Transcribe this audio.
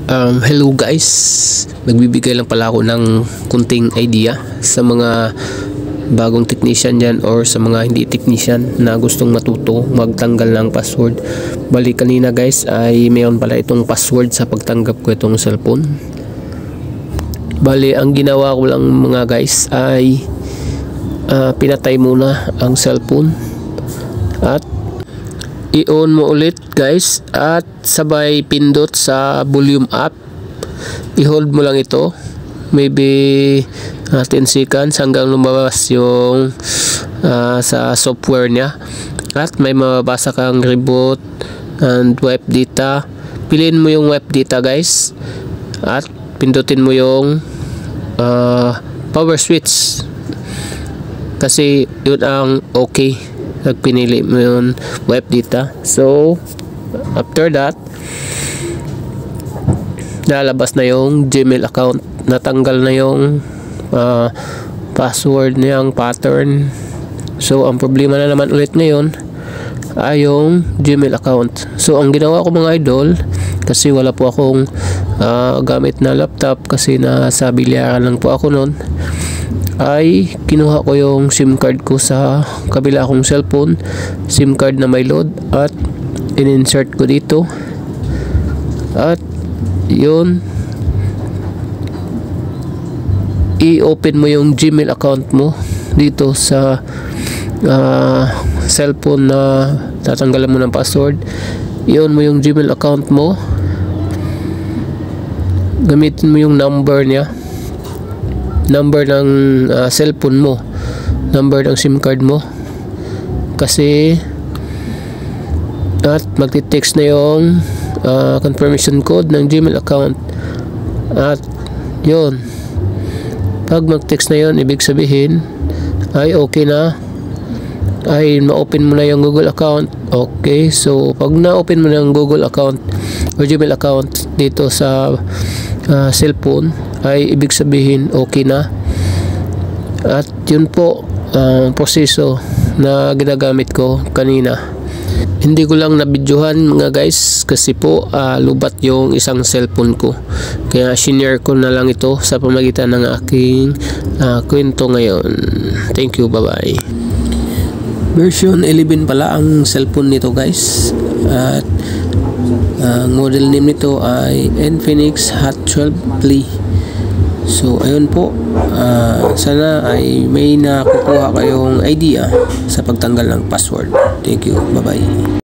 Hello guys, nagbibigay lang pala ako ng kunting idea sa mga bagong technician dyan or sa mga hindi technician na gustong matuto magtanggal ng password. Bali kanina guys ay mayroon pala itong password sa pagtanggap ko itong cellphone. Bali ang ginawa ko lang mga guys ay pinatay muna ang cellphone at i-on mo ulit guys at sabay pindot sa volume up. I-hold mo lang ito maybe 10 seconds hanggang lumabas yung sa software niya at may mababasa kang reboot and wipe data. Piliin mo yung wipe data guys at pindutin mo yung power switch kasi yun ang okay. Pinili mo yun wipe data. So after that lalabas na yung Gmail account, natanggal na yung password niyang pattern. So ang problema na naman ulit ngayon ay yung Gmail account. So ang ginawa ko mga idol, kasi wala po akong gamit na laptop kasi nasa bilyaran lang po ako noon, ay kinuha ko yung SIM card ko sa kabila kong cellphone, SIM card na may load, at in-insert ko dito at yun, i-open mo yung Gmail account mo dito sa cellphone na tatanggalan mo ng password. I-on mo yung Gmail account mo, gamitin mo yung number niya, number ng cellphone mo, number ng SIM card mo kasi, at magti-text na yung confirmation code ng Gmail account. At yun, pag mag-text na yun, ibig sabihin ay okay na, ay ma-open mo na yung Google account. Okay, so pag na-open mo na yung Google account o Gmail account dito sa cellphone, ay ibig sabihin okay na. At yun po ang proseso na ginagamit ko kanina. Hindi ko lang nabidyohan mga guys kasi po lubat yung isang cellphone ko, kaya shinare ko na lang ito sa pamagitan ng aking kwento ngayon. Thank you, bye bye. Version 11 pala ang cellphone nito guys, at ang model name nito ay Infinix Hot 12 Play. So ayun po, sana ay may nakukuha kayong idea sa pagtanggal ng password. Thank you, bye bye.